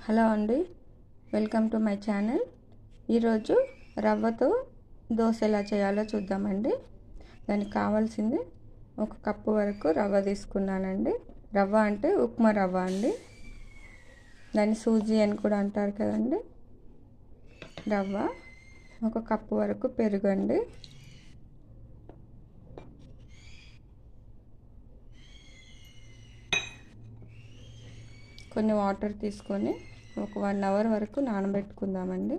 Hello అండి, welcome to my channel. ఈరోజు రవ్వతో దోశ ఎలా చేయాలో చూద్దామండి. దానికి కావాల్సింది 1 కప్పు వరకు రవ్వ తీసుకున్నానండి. రవ్వ అంటే ఉప్మా రవ్వ అండి, దాన్ని సూజీ అని కూడా అంటారు కదండి. రవ్వ, 1 కప్పు వరకు పెరుగు అండి, కొన్ని వాటర్ తీసుకొని ఒక 1 అవర్ వరకు నానబెట్టుకుందామండి.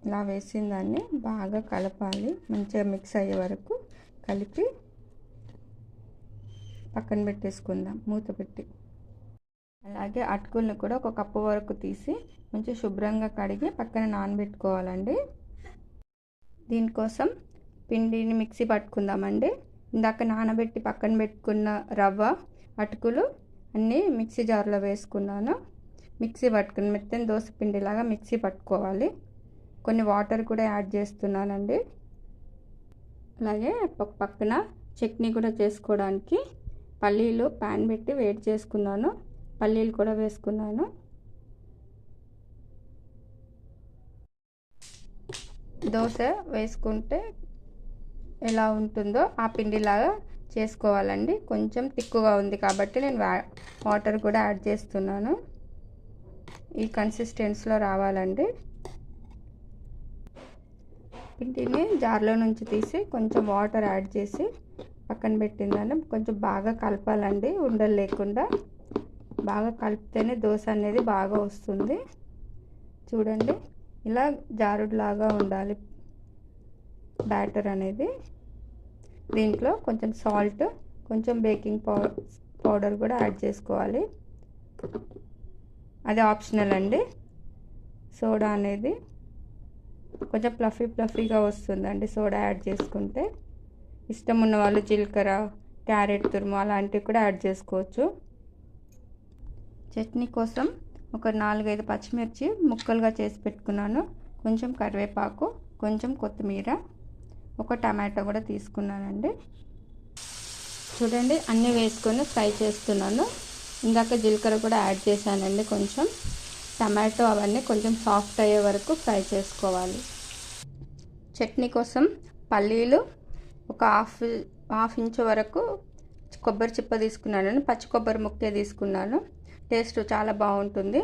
ఇలా వేసిన దాన్ని బాగా కలపాలి, మంచిగా మిక్స్ అయ్యే వరకు కలిపి పక్కన పెట్టేసుకుందాం మూత పెట్టి. అలాగే అటుకులను కూడా 1 కప్పు వరకు తీసి మంచిగా శుభ్రంగా కడిగి పక్కన నానబెట్టుకోవాలండి. దీనికోసం పిండిని మిక్సీ పట్టుకుందామండి. ఇందాక నానబెట్టి పక్కన పెట్టుకున్న రవ్వ, అటుకులు అన్నీ మిక్సీ జార్లో వేసుకున్నాను. మిక్సీ పట్టుకుని మెత్తని దోశ పిండిలాగా మిక్సీ పట్టుకోవాలి. కొన్ని వాటర్ కూడా యాడ్ చేస్తున్నానండి. అలాగే పక్కన చట్నీ కూడా చేసుకోవడానికి పల్లీలు ప్యాన్ పెట్టి వేడి చేసుకున్నాను. పల్లీలు కూడా వేసుకున్నాను. దోశ వేసుకుంటే ఎలా ఉంటుందో ఆ పిండిలాగా చేసుకోవాలండి. కొంచెం తిక్కుగా ఉంది కాబట్టి నేను వాటర్ కూడా యాడ్ చేస్తున్నాను. ఈ కన్సిస్టెన్సీలో రావాలండి. పిండిని జార్లో నుంచి తీసి కొంచెం వాటర్ యాడ్ చేసి పక్కన పెట్టిందని కొంచెం బాగా కలపాలండి. ఉండలు లేకుండా బాగా కలిపితేనే దోశ అనేది బాగా వస్తుంది. చూడండి, ఇలా జారుడులాగా ఉండాలి బ్యాటర్ అనేది. దీంట్లో కొంచెం సాల్ట్, కొంచెం బేకింగ్ పౌడర్ కూడా యాడ్ చేసుకోవాలి. అది ఆప్షనల్ అండి. సోడా అనేది కొంచెం ఫ్లఫీగా వస్తుందండి సోడా యాడ్ చేసుకుంటే. ఇష్టం ఉన్న వాళ్ళు జీలకర్ర, క్యారెట్ తురుము అలాంటివి కూడా యాడ్ చేసుకోవచ్చు. చట్నీ కోసం ఒక 4-5 పచ్చిమిర్చి ముక్కలుగా చేసి పెట్టుకున్నాను. కొంచెం కరివేపాకు, కొంచెం కొత్తిమీర, 1 టమాటో కూడా తీసుకున్నానండి. చూడండి, అన్నీ వేసుకొని ఫ్రై చేస్తున్నాను. ఇందాక జీలకర్ర కూడా యాడ్ చేశానండి. కొంచెం టమాటో అవన్నీ కొంచెం సాఫ్ట్ అయ్యే వరకు ఫ్రై చేసుకోవాలి. చట్నీ కోసం పల్లీలు ఒక హాఫ్ ఇంచు వరకు కొబ్బరి చిప్ప తీసుకున్నాను. పచ్చి కొబ్బరి ముక్కే తీసుకున్నాను. టేస్ట్ చాలా బాగుంటుంది.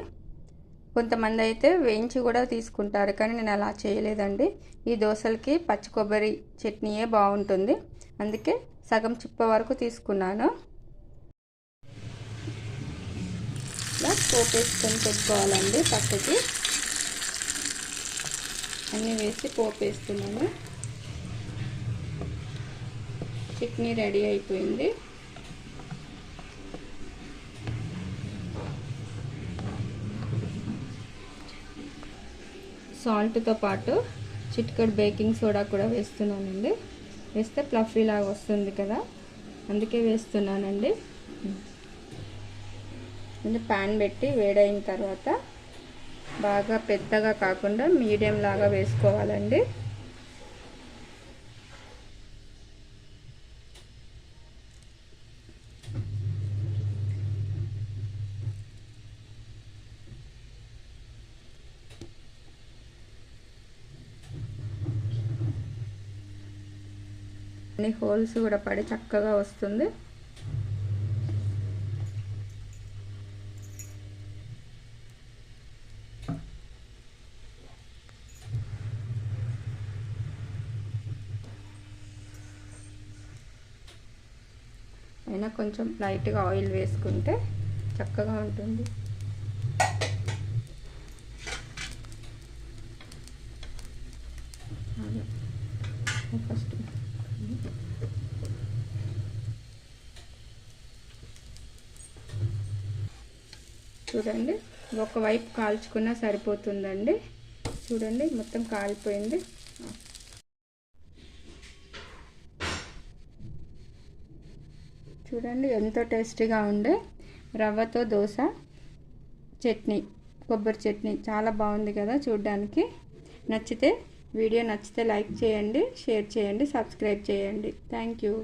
కొంతమంది అయితే వేయించి కూడా తీసుకుంటారు, కానీ నేను అలా చేయలేదండి. ఈ దోశలకి పచ్చి కొబ్బరి చట్నీయే బాగుంటుంది, అందుకే సగం చిప్ప వరకు తీసుకున్నాను. ఇలా పోపు వేసుకొని పెట్టుకోవాలండి. పక్కకి అన్నీ వేసి పోపు వేస్తున్నాను. చట్నీ రెడీ అయిపోయింది. సాల్ట్తో పాటు చిటికెడు బేకింగ్ సోడా కూడా వేస్తున్నానండి. వేస్తే ఫ్లఫీ లాగా వస్తుంది కదా, అందుకే వేస్తున్నానండి. ప్యాన్ పెట్టి వేడైన తర్వాత బాగా పెద్దగా కాకుండా మీడియం లాగా వేసుకోవాలండి. అన్ని హోల్స్ కూడా పడి చక్కగా వస్తుంది. అయినా కొంచెం లైట్గా ఆయిల్ వేసుకుంటే చక్కగా ఉంటుంది. ఫస్ట్ చూడండి, ఒకవైపు కాల్చుకున్నా సరిపోతుందండి. చూడండి, మొత్తం కాలిపోయింది. చూడండి, ఎంతో టేస్టీగా ఉండే రవ్వతో దోశ చట్నీ, కొబ్బరి చట్నీ చాలా బాగుంది కదా చూడడానికి. వీడియో నచ్చితే లైక్ చేయండి, షేర్ చేయండి, సబ్స్క్రైబ్ చేయండి. Thank you.